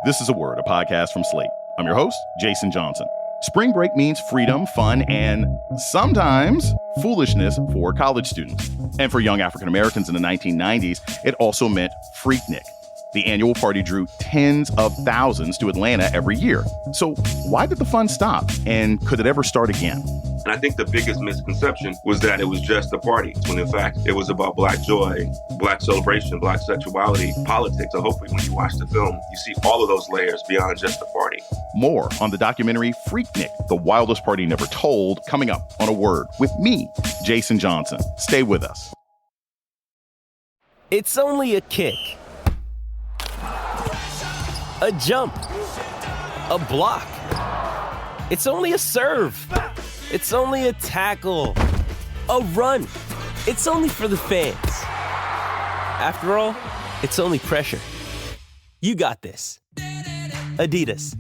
This is A Word, a podcast from Slate. I'm your host, Jason Johnson. Spring break means freedom, fun, and sometimes foolishness for college students. And for young African Americans in the 1990s, it also meant Freaknik. The annual party drew tens of thousands to Atlanta every year. So why did the fun stop? And could it ever start again? And I think the biggest misconception was that it was just a party, when in fact it was about Black joy, Black celebration, Black sexuality, politics. So hopefully when you watch the film, you see all of those layers beyond just the party. More on the documentary Freaknik, The Wildest Party Never Told, coming up on A Word with me, Jason Johnson. Stay with us. It's only a kick, a jump, a block. It's only a serve. It's only a tackle, a run. It's only for the fans. After all, it's only pressure. You got this. Adidas.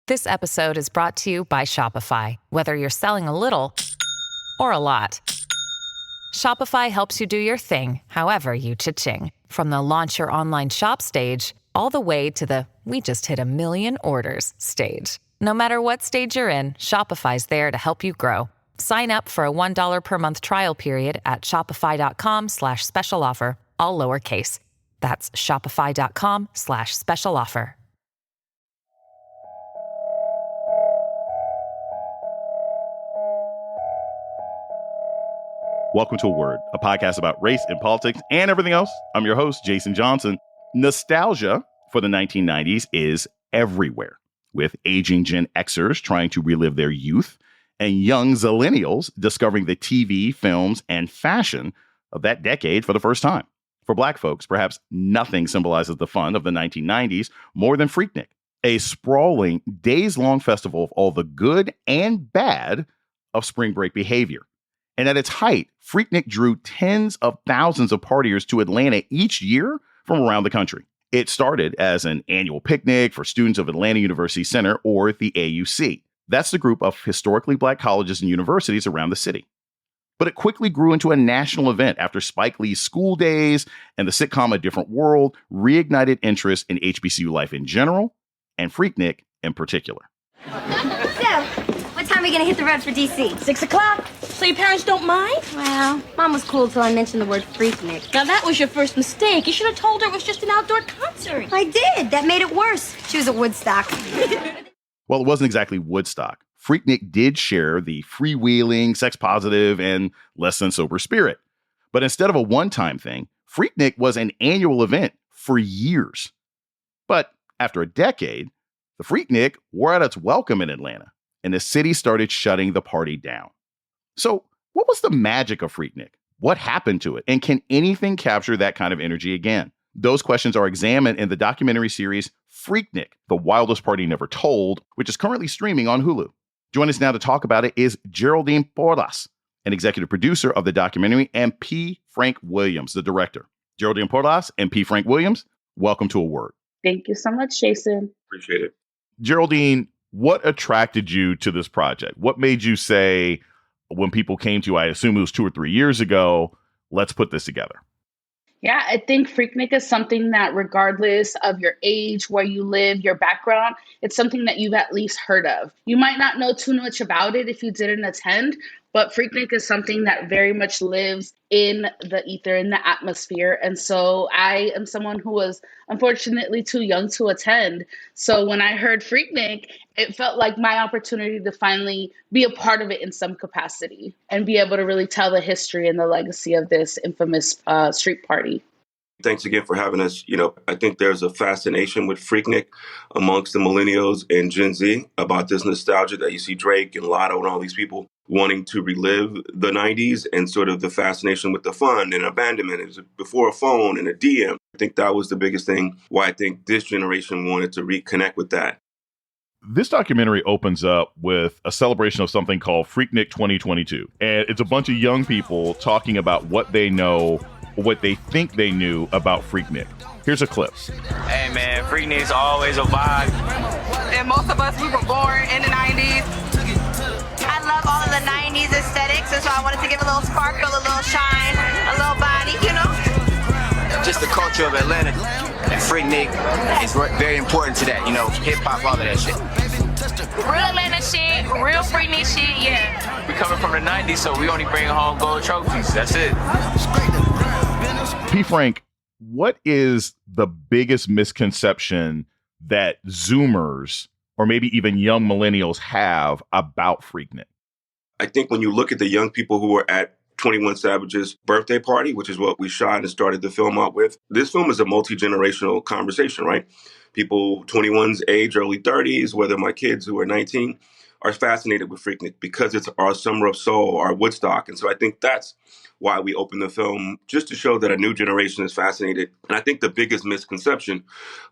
This episode is brought to you by Shopify. Whether you're selling a little or a lot, Shopify helps you do your thing, however you cha-ching. From the launch your online shop stage, all the way to the we just hit 1 million orders stage. No matter what stage you're in, Shopify's there to help you grow. Sign up for a $1 per month trial period at shopify.com/special offer, all lowercase. That's shopify.com/special offer. Welcome to A Word, a podcast about race and politics and everything else. I'm your host, Jason Johnson. Nostalgia for the 1990s is everywhere, with aging Gen Xers trying to relive their youth and young Zillennials discovering the TV, films, and fashion of that decade for the first time. For Black folks, perhaps nothing symbolizes the fun of the 1990s more than Freaknik, a sprawling, days-long festival of all the good and bad of spring break behavior. And at its height, Freaknik drew tens of thousands of partiers to Atlanta each year from around the country. It started as an annual picnic for students of Atlanta University Center, or the AUC. That's the group of historically Black colleges and universities around the city. But it quickly grew into a national event after Spike Lee's School Days and the sitcom A Different World reignited interest in HBCU life in general and Freaknik in particular. So, what time are we gonna hit the road for DC? 6 o'clock. So your parents don't mind? Well, Mom was cool till I mentioned the word Freaknik. Now that was your first mistake. You should have told her it was just an outdoor concert. I did. That made it worse. She was at Woodstock. Well, it wasn't exactly Woodstock. Freaknik did share the freewheeling, sex-positive, and less than sober spirit. But instead of a one-time thing, Freaknik was an annual event for years. But after a decade, the Freaknik wore out its welcome in Atlanta, and the city started shutting the party down. So what was the magic of Freaknik? What happened to it? And can anything capture that kind of energy again? Those questions are examined in the documentary series Freaknik, The Wildest Party Never Told, which is currently streaming on Hulu. Joining us now to talk about it is Geraldine Porras, an executive producer of the documentary, and P. Frank Williams, the director. Geraldine Porras and P. Frank Williams, welcome to A Word. Thank you so much, Jason. Appreciate it. Geraldine, what attracted you to this project? What made you say, when people came to you, I assume it was 2 or 3 years ago, let's put this together? Yeah, I think Freaknik is something that regardless of your age, where you live, your background, it's something that you've at least heard of. You might not know too much about it if you didn't attend, but Freaknik is something that very much lives in the ether, in the atmosphere. And so I am someone who was unfortunately too young to attend. So when I heard Freaknik, it felt like my opportunity to finally be a part of it in some capacity and be able to really tell the history and the legacy of this infamous street party. Thanks again for having us. I think there's a fascination with Freaknik amongst the millennials and Gen Z about this nostalgia that you see Drake and Lotto and all these people wanting to relive the 90s and sort of the fascination with the fun and abandonment. It was before a phone and a DM. I think that was the biggest thing why I think this generation wanted to reconnect with that. This documentary opens up with a celebration of something called Freaknik 2022. And it's a bunch of young people talking about what they know, what they think they knew about Freaknik. Here's a clip. Hey man, Freaknik's always a vibe. And most of us, we were born in the 90s. I love all of the 90s aesthetics, and so I wanted to give a little sparkle, a little shine, a little body, culture of Atlanta. And Freaknik is very important to that, you know, hip-hop, all of that shit. Real Atlanta shit, real Freaknik shit, yeah. We coming from the 90s, so we only bring home gold trophies. That's it. P. Frank, what is the biggest misconception that Zoomers or maybe even young millennials have about Freaknik? I think when you look at the young people who were at 21 Savage's birthday party, which is what we shot and started the film out with, this film is a multi-generational conversation, right? People 21's age, early 30s, whether my kids who are 19, are fascinated with Freaknik because it's our Summer of Soul, our Woodstock. And so I think that's why we opened the film, just to show that a new generation is fascinated. And I think the biggest misconception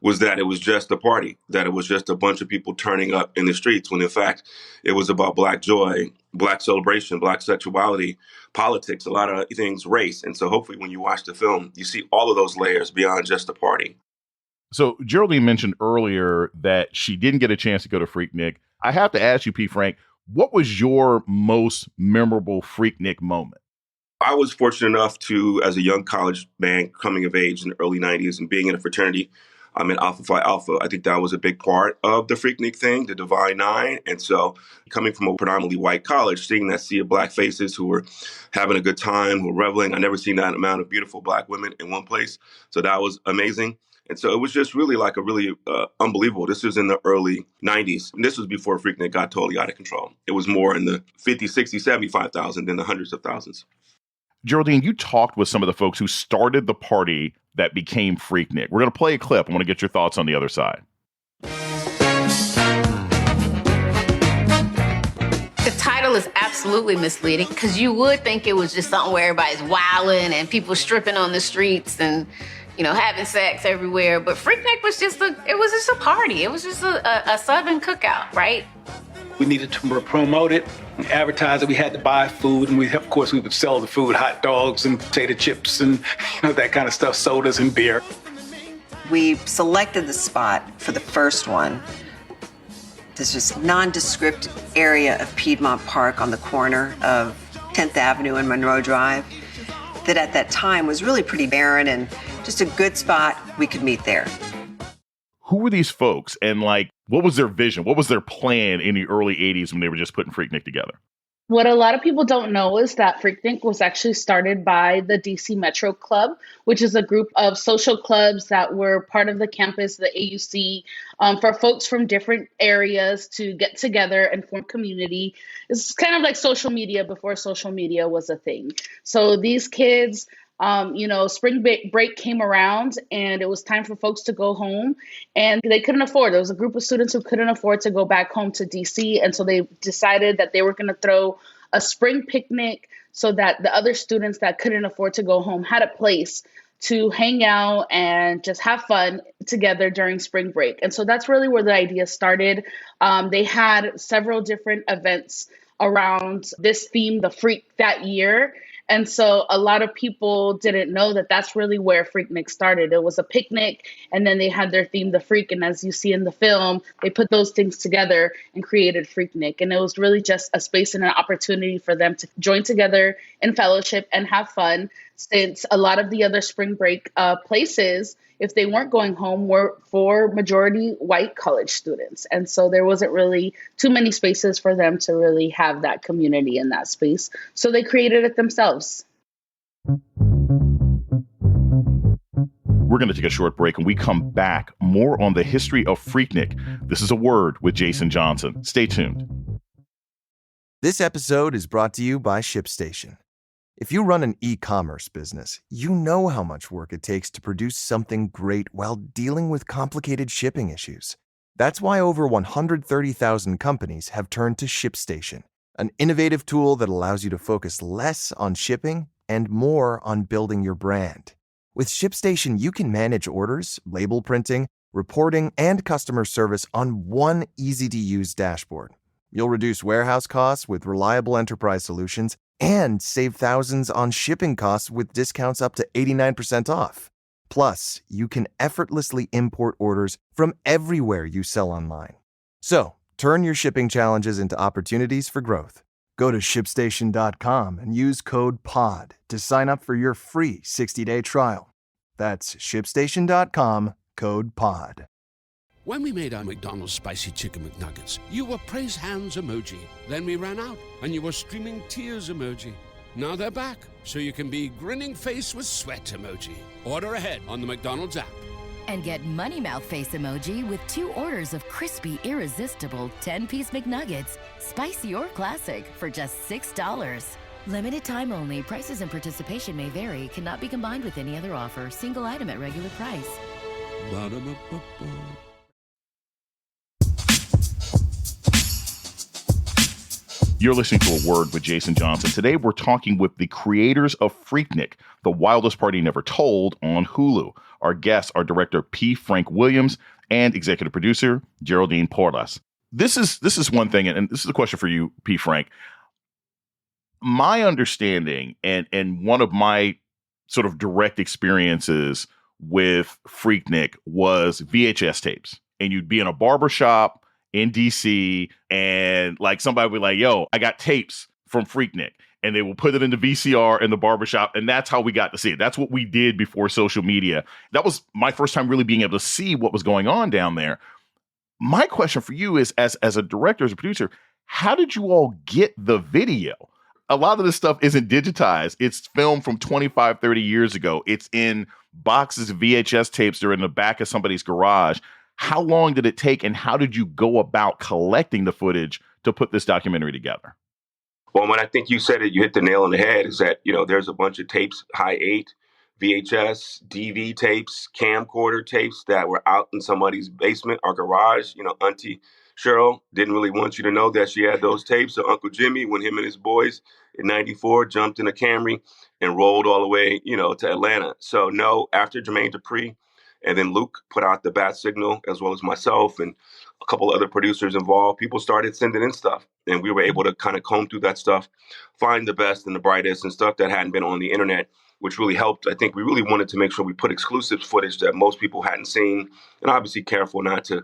was that it was just a party, that it was just a bunch of people turning up in the streets, when in fact it was about Black joy, Black celebration, Black sexuality, politics, a lot of things, race. And so hopefully when you watch the film, you see all of those layers beyond just a party. So Geraldine mentioned earlier that she didn't get a chance to go to Freaknik. I have to ask you, P. Frank, what was your most memorable Freaknik moment? I was fortunate enough to, as a young college man coming of age in the early 90s and being in a fraternity, I'm in Alpha Phi Alpha. I think that was a big part of the Freaknik thing, the Divine Nine. And so coming from a predominantly white college, seeing that sea of Black faces who were having a good time, who were reveling. I never seen that amount of beautiful Black women in one place. So that was amazing. And so it was just really like a really unbelievable. This was in the early 90s. And this was before Freaknik got totally out of control. It was more in the 50, 60, 75,000 than the hundreds of thousands. Geraldine, you talked with some of the folks who started the party that became Freaknik. We're going to play a clip. I want to get your thoughts on the other side. The title is absolutely misleading because you would think it was just something where everybody's wilding and people stripping on the streets and, you know, having sex everywhere. But Freaknik was just a party. It was just a Southern cookout, right? We needed to promote it, advertise it. We had to buy food, and we would sell the food, hot dogs and potato chips and that kind of stuff, sodas and beer. We selected the spot for the first one. There's this nondescript area of Piedmont Park on the corner of 10th Avenue and Monroe Drive that at that time was really pretty barren and just a good spot we could meet there. Who were these folks, and what was their vision? What was their plan in the early 80s when they were just putting Freaknik together? What a lot of people don't know is that Freaknik was actually started by the DC Metro Club, which is a group of social clubs that were part of the campus, the AUC, for folks from different areas to get together and form community. It's kind of like social media before social media was a thing. So these kids, spring break came around and it was time for folks to go home and they couldn't afford. There was a group of students who couldn't afford to go back home to DC. And so they decided that they were going to throw a spring picnic so that the other students that couldn't afford to go home had a place to hang out and just have fun together during spring break. And so that's really where the idea started. They had several different events around this theme, the Freak, that year. And so a lot of people didn't know that that's really where Freaknik started. It was a picnic, and then they had their theme, the Freak. And as you see in the film, they put those things together and created Freaknik. And it was really just a space and an opportunity for them to join together in fellowship and have fun, since a lot of the other spring break places, if they weren't going home, were for majority white college students. And so there wasn't really too many spaces for them to really have that community in that space. So they created it themselves. We're going to take a short break. When we come back, more on the history of Freaknik. This is A Word with Jason Johnson. Stay tuned. This episode is brought to you by ShipStation. If you run an e-commerce business, you know how much work it takes to produce something great while dealing with complicated shipping issues. That's why over 130,000 companies have turned to ShipStation, an innovative tool that allows you to focus less on shipping and more on building your brand. With ShipStation, you can manage orders, label printing, reporting, and customer service on one easy-to-use dashboard. You'll reduce warehouse costs with reliable enterprise solutions and save thousands on shipping costs with discounts up to 89% off. Plus, you can effortlessly import orders from everywhere you sell online. So, turn your shipping challenges into opportunities for growth. Go to ShipStation.com and use code POD to sign up for your free 60-day trial. That's ShipStation.com, code POD. When we made our McDonald's Spicy Chicken McNuggets, you were praise hands emoji. Then we ran out, and you were streaming tears emoji. Now they're back, so you can be grinning face with sweat emoji. Order ahead on the McDonald's app. And get Money Mouth Face emoji with 2 orders of crispy, irresistible 10-piece McNuggets, spicy or classic, for just $6. Limited time only. Prices and participation may vary. Cannot be combined with any other offer. Single item at regular price. Ba-da-ba-ba-ba. You're listening to A Word with Jason Johnson. Today, we're talking with the creators of Freaknik, The Wildest Party Never Told, on Hulu. Our guests are director P. Frank Williams and executive producer Geraldine Porras. This is one thing, and this is a question for you, P. Frank. My understanding and one of my sort of direct experiences with Freaknik was VHS tapes. And you'd be in a barbershop in DC, and like somebody would be like, yo, I got tapes from Freaknik, and they will put it in the VCR in the barbershop, and that's how we got to see it. That's what we did before social media. That was my first time really being able to see what was going on down there. My question for you is, as a director, as a producer, how did you all get the video? A lot of this stuff isn't digitized. It's filmed from 25, 30 years ago. It's in boxes of VHS tapes that are in the back of somebody's garage. How long did it take, and how did you go about collecting the footage to put this documentary together? Well, when I think you said it, you hit the nail on the head, is that, there's a bunch of tapes, high 8, VHS, DV tapes, camcorder tapes that were out in somebody's basement or garage. Auntie Cheryl didn't really want you to know that she had those tapes. So Uncle Jimmy, when him and his boys in 94 jumped in a Camry and rolled all the way, to Atlanta. So no, after Jermaine Dupri and then Luke put out the bat signal, as well as myself and a couple other producers involved, people started sending in stuff. And we were able to kind of comb through that stuff, find the best and the brightest and stuff that hadn't been on the internet, which really helped. I think we really wanted to make sure we put exclusive footage that most people hadn't seen, and obviously careful not to,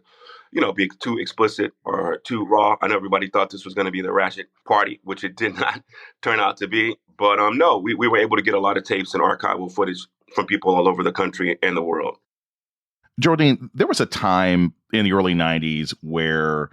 be too explicit or too raw. I know everybody thought this was going to be the ratchet party, which it did not turn out to be. But no, we were able to get a lot of tapes and archival footage from people all over the country and the world. Geraldine, there was a time in the early 90s where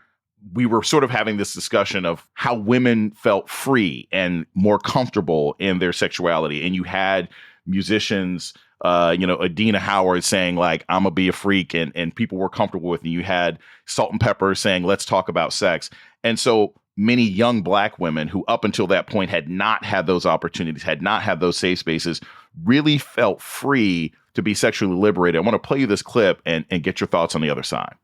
we were sort of having this discussion of how women felt free and more comfortable in their sexuality. And you had musicians, Adina Howard saying, like, I'm gonna be a freak, and people were comfortable with it. You had Salt and Pepper saying, let's talk about sex. And so many young Black women who up until that point had not had those opportunities, had not had those safe spaces, really felt free to be sexually liberated. I want to play you this clip and get your thoughts on the other side.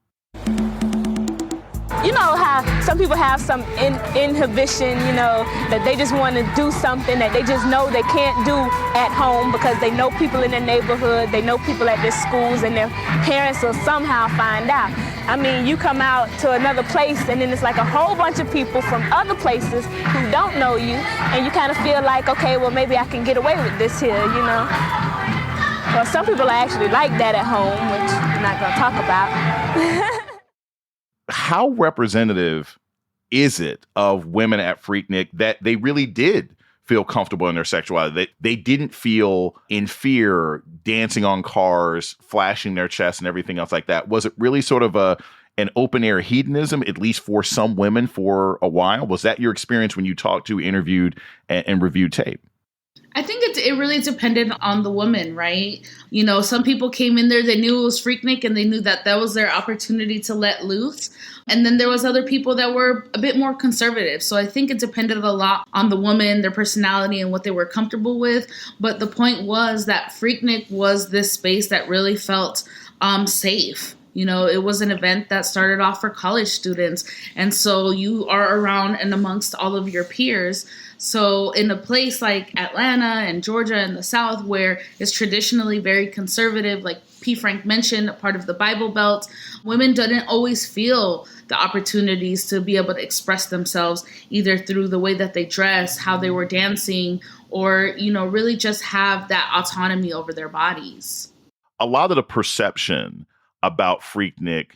You know how some people have some inhibition, that they just want to do something that they just know they can't do at home because they know people in their neighborhood, they know people at their schools, and their parents will somehow find out. I mean, you come out to another place and then it's like a whole bunch of people from other places who don't know you, and you kind of feel like, okay, well, maybe I can get away with this here, Well, some people are actually like that at home, which I'm not going to talk about. How representative is it of women at Freaknik that they really did feel comfortable in their sexuality? They didn't feel in fear dancing on cars, flashing their chests and everything else like that. Was it really sort of an open air hedonism, at least for some women for a while? Was that your experience when you talked to, interviewed, and reviewed tape? I think it really depended on the woman, right? Some people came in there, they knew it was Freaknik, and they knew that was their opportunity to let loose. And then there was other people that were a bit more conservative. So I think it depended a lot on the woman, their personality, and what they were comfortable with. But the point was that Freaknik was this space that really felt safe. It was an event that started off for college students. And so you are around and amongst all of your peers. So in a place like Atlanta and Georgia in the South, where it's traditionally very conservative, like P. Frank mentioned, a part of the Bible Belt, women didn't always feel the opportunities to be able to express themselves either through the way that they dress, how they were dancing, or, really just have that autonomy over their bodies. A lot of the perception about Freaknik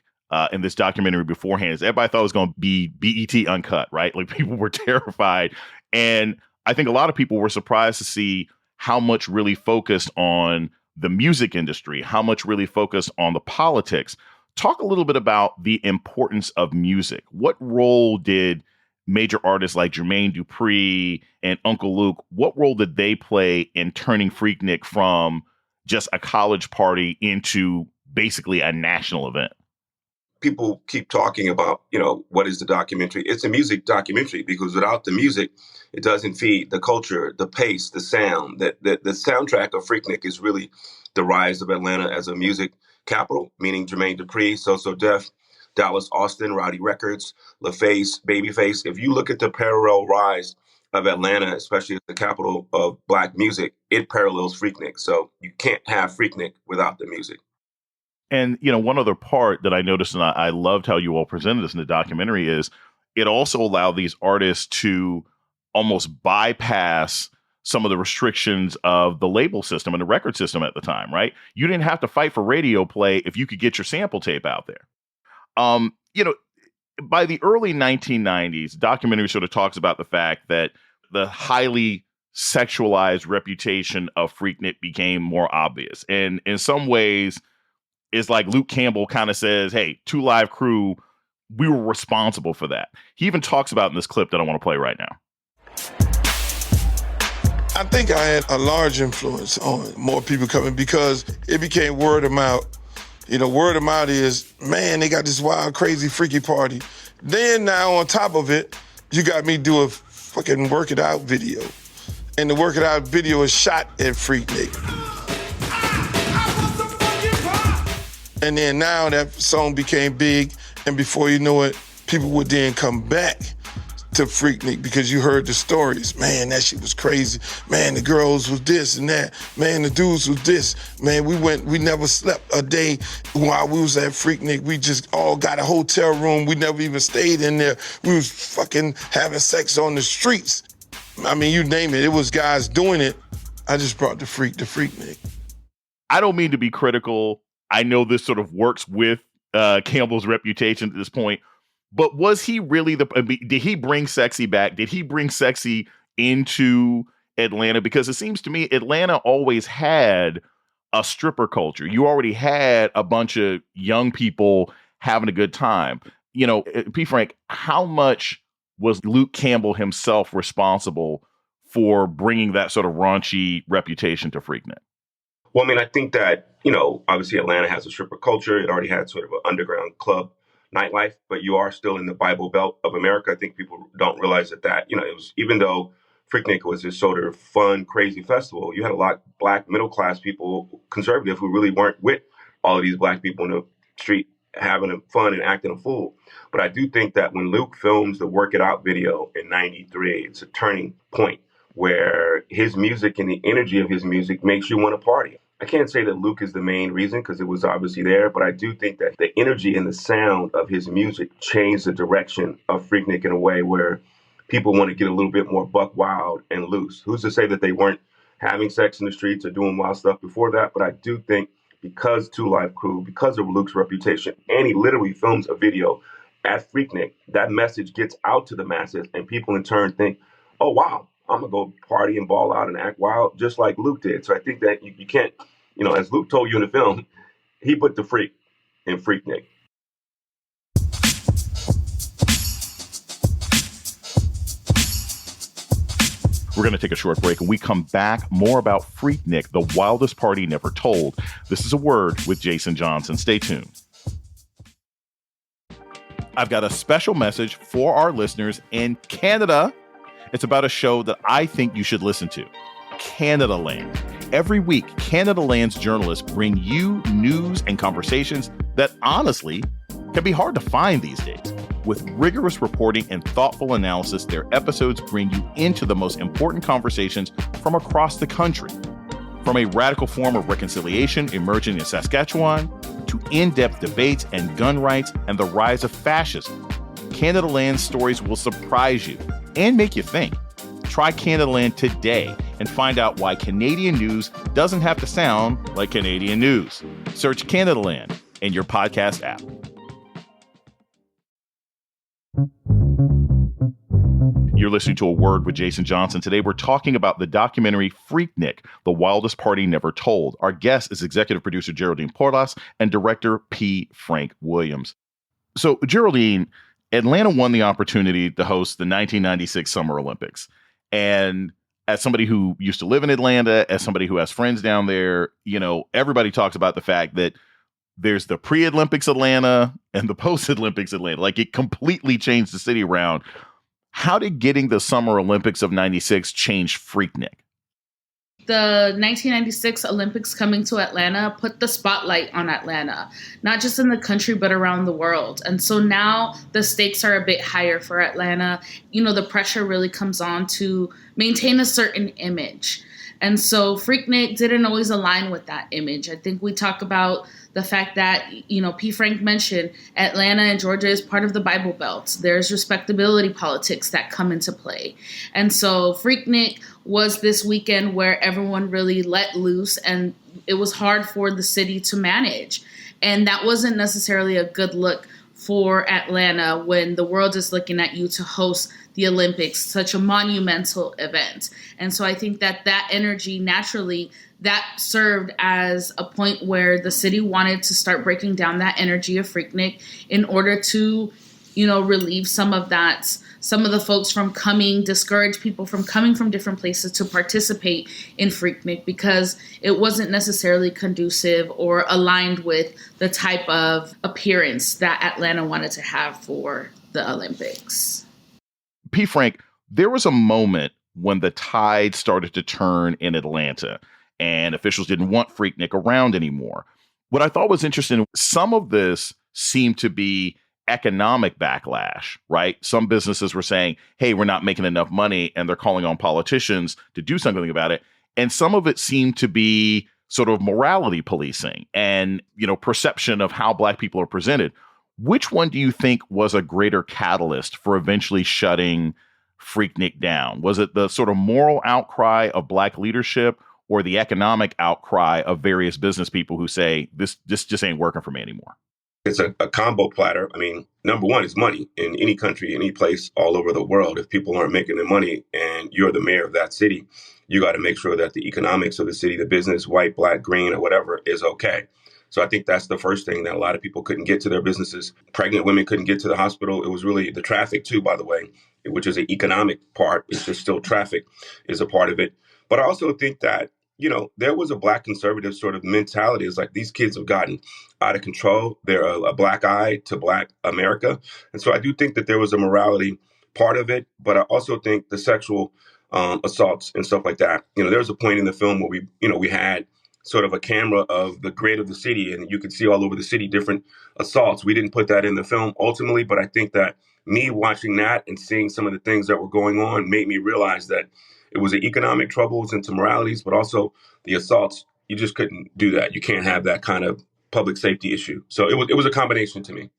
in this documentary beforehand is everybody thought it was going to be BET uncut, right? Like, people were terrified. And I think a lot of people were surprised to see how much really focused on the music industry, how much really focused on the politics. Talk a little bit about the importance of music. What role did major artists like Jermaine Dupri and Uncle Luke, what role did they play in turning Freaknik from just a college party into basically a national event? People keep talking about, what is the documentary? It's a music documentary because without the music, it doesn't feed the culture, the pace, the sound. The soundtrack of Freaknik is really the rise of Atlanta as a music capital, meaning Jermaine Dupri, So Def, Dallas Austin, Rowdy Records, LaFace, Babyface. If you look at the parallel rise of Atlanta, especially as the capital of Black music, it parallels Freaknik. So you can't have Freaknik without the music. And, one other part that I noticed, and I loved how you all presented this in the documentary, is it also allowed these artists to almost bypass some of the restrictions of the label system and the record system at the time, right? You didn't have to fight for radio play if you could get your sample tape out there. By the early 1990s, documentary sort of talks about the fact that the highly sexualized reputation of Freaknik became more obvious. And in some ways, it's like Luke Campbell kind of says, hey, 2 Live Crew, we were responsible for that. He even talks about in this clip that I want to play right now. I think I had a large influence on more people coming because it became word of mouth. Word of mouth is, man, they got this wild, crazy, freaky party. Then now on top of it, you got me do a fucking Work It Out video. And the Work It Out video is shot at Freaknik. And then now that song became big, and before you know it, people would then come back to Freaknik because you heard the stories. Man, that shit was crazy. Man, the girls was this and that. Man, the dudes was this. Man, we never slept a day while we was at Freaknik. We just all got a hotel room. We never even stayed in there. We was fucking having sex on the streets. I mean, you name it. It was guys doing it. I just brought the freak to Freaknik. I don't mean to be critical. I know this sort of works with Campbell's reputation at this point. But was he really did he bring sexy back? Did he bring sexy into Atlanta? Because it seems to me Atlanta always had a stripper culture. You already had a bunch of young people having a good time. P. Frank, how much was Luke Campbell himself responsible for bringing that sort of raunchy reputation to Freaknik? Well, I think that, obviously Atlanta has a stripper culture. It already had sort of an underground club nightlife, but you are still in the Bible Belt of America. I think people don't realize that, it was, even though Freaknik was this sort of fun, crazy festival, you had a lot of Black middle-class people, conservative, who really weren't with all of these Black people in the street having fun and acting a fool. But I do think that when Luke films the Work It Out video in 93, it's a turning point where his music and the energy of his music makes you want to party. I can't say that Luke is the main reason because it was obviously there, but I do think that the energy and the sound of his music changed the direction of Freaknik in a way where people want to get a little bit more buck wild and loose. Who's to say that they weren't having sex in the streets or doing wild stuff before that? But I do think because 2 Live Crew, because of Luke's reputation, and he literally films a video at Freaknik, that message gets out to the masses and people in turn think, oh, wow, I'm going to go party and ball out and act wild just like Luke did. So I think that you can't, as Luke told you in the film, he put the freak in Freaknik. We're going to take a short break. When we come back, more about Freaknik, the wildest party never told. This is A Word with Jason Johnson. Stay tuned. I've got a special message for our listeners in Canada. It's about a show that I think you should listen to, Canada Land. Every week, Canada Land's journalists bring you news and conversations that honestly can be hard to find these days. With rigorous reporting and thoughtful analysis, their episodes bring you into the most important conversations from across the country. From a radical form of reconciliation emerging in Saskatchewan to in-depth debates and gun rights and the rise of fascism, Canada Land's stories will surprise you and make you think. Try Canada Land today and find out why Canadian news doesn't have to sound like Canadian news. Search Canada Land in your podcast app. You're listening to A Word with Jason Johnson. Today, we're talking about the documentary Freaknik, The Wildest Party Never Told. Our guest is executive producer Geraldine Porras and director P. Frank Williams. So, Geraldine, Atlanta won the opportunity to host the 1996 Summer Olympics. And as somebody who used to live in Atlanta, as somebody who has friends down there, you know, everybody talks about the fact that there's the pre-Olympics Atlanta and the post-Olympics Atlanta. Like, it completely changed the city around. How did getting the Summer Olympics of 96 change Freaknik? The 1996 Olympics coming to Atlanta put the spotlight on Atlanta, not just in the country, but around the world. And so now the stakes are a bit higher for Atlanta. You know, the pressure really comes on to maintain a certain image. And so Freaknik didn't always align with that image. I think we talk about the fact that, you know, P. Frank mentioned Atlanta and Georgia is part of the Bible Belt. There's respectability politics that come into play. And so Freaknik was this weekend where everyone really let loose, and it was hard for the city to manage. And that wasn't necessarily a good look for Atlanta when the world is looking at you to host the Olympics, such a monumental event. And so I think that energy naturally, that served as a point where the city wanted to start breaking down that energy of Freaknik in order to, you know, relieve some of the folks from coming, discourage people from coming from different places to participate in Freaknik, because it wasn't necessarily conducive or aligned with the type of appearance that Atlanta wanted to have for the Olympics. P. Frank, there was a moment when the tide started to turn in Atlanta and officials didn't want Freaknik around anymore. What I thought was interesting, some of this seemed to be economic backlash, right? Some businesses were saying, hey, we're not making enough money, and they're calling on politicians to do something about it. And some of it seemed to be sort of morality policing and, you know, perception of how Black people are presented. Which one do you think was a greater catalyst for eventually shutting Freaknik down? Was it the sort of moral outcry of Black leadership or the economic outcry of various business people who say, this just ain't working for me anymore? It's a combo platter. I mean, number one is money in any country, any place all over the world. If people aren't making their money and you're the mayor of that city, you got to make sure that the economics of the city, the business, white, Black, green, or whatever, is okay. So I think that's the first thing, that a lot of people couldn't get to their businesses. Pregnant women couldn't get to the hospital. It was really the traffic too, by the way, which is an economic part. It's just still traffic is a part of it. But I also think that, you know, there was a Black conservative sort of mentality. It's like these kids have gotten out of control. They're a Black eye to Black America. And so I do think that there was a morality part of it. But I also think the sexual assaults and stuff like that. You know, there was a point in the film where we had sort of a camera of the grid of the city, and you could see all over the city different assaults. We didn't put that in the film ultimately, but I think that me watching that and seeing some of the things that were going on made me realize that it was the economic troubles and some moralities, but also the assaults. You just couldn't do that. You can't have that kind of public safety issue. So it was a combination to me.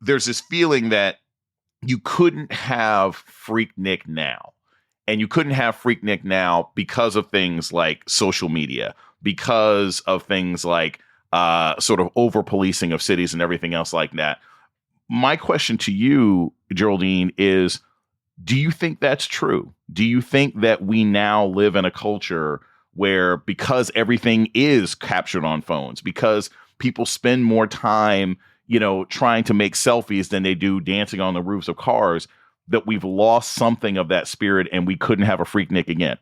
There's this feeling that you couldn't have Freaknik now. And you couldn't have Freaknik now because of things like social media, because of things like sort of over-policing of cities and everything else like that. My question to you, Geraldine, is, do you think that's true? Do you think that we now live in a culture where, because everything is captured on phones, because people spend more time, you know, trying to make selfies than they do dancing on the roofs of cars, that we've lost something of that spirit and we couldn't have a Freaknik again?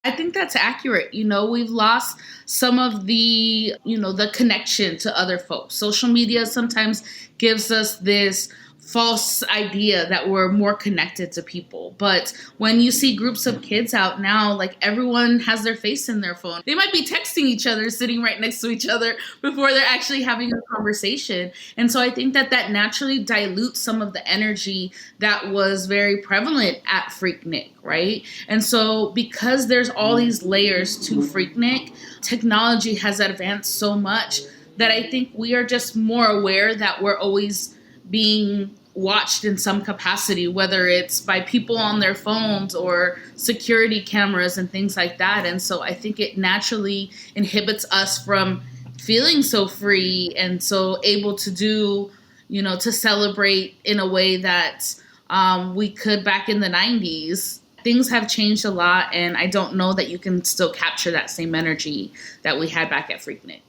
I think that's accurate. You know, we've lost some of the, you know, the connection to other folks. Social media sometimes gives us this false idea that we're more connected to people. But when you see groups of kids out now, like, everyone has their face in their phone. They might be texting each other, sitting right next to each other before they're actually having a conversation. And so I think that naturally dilutes some of the energy that was very prevalent at Freaknik, right? And so because there's all these layers to Freaknik, technology has advanced so much that I think we are just more aware that we're always being watched in some capacity, whether it's by people on their phones or security cameras and things like that. And so I think it naturally inhibits us from feeling so free and so able to do, you know, to celebrate in a way that we could back in the 90s. Things have changed a lot, and I don't know that you can still capture that same energy that we had back at Freaknik.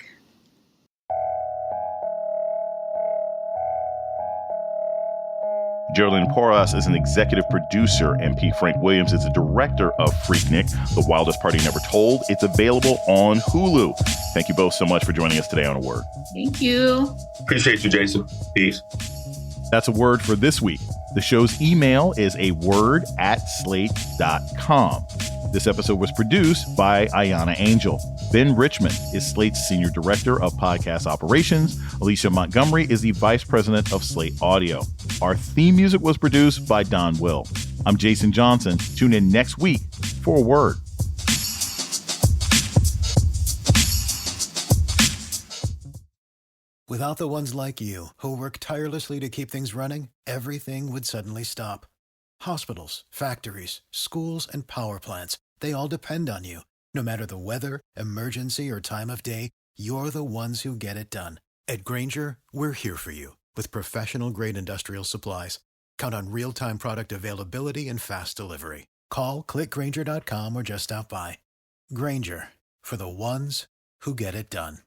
Geraldine Porras is an executive producer, and P. Frank Williams is the director of Freaknik, The Wildest Party Never Told. It's available on Hulu. Thank you both so much for joining us today on A Word. Thank you. Appreciate you, Jason. Peace. That's A Word for this week. The show's email is aword@slate.com. This episode was produced by Ahyiana Angel. Ben Richmond is Slate's Senior Director of Podcast Operations. Alicia Montgomery is the Vice President of Slate Audio. Our theme music was produced by Don Will. I'm Jason Johnson. Tune in next week for A Word. Without the ones like you, who work tirelessly to keep things running, everything would suddenly stop. Hospitals, factories, schools, and power plants, they all depend on you. No matter the weather, emergency, or time of day, you're the ones who get it done. At Grainger, we're here for you with professional-grade industrial supplies. Count on real-time product availability and fast delivery. Call, click Grainger.com, or just stop by. Grainger, for the ones who get it done.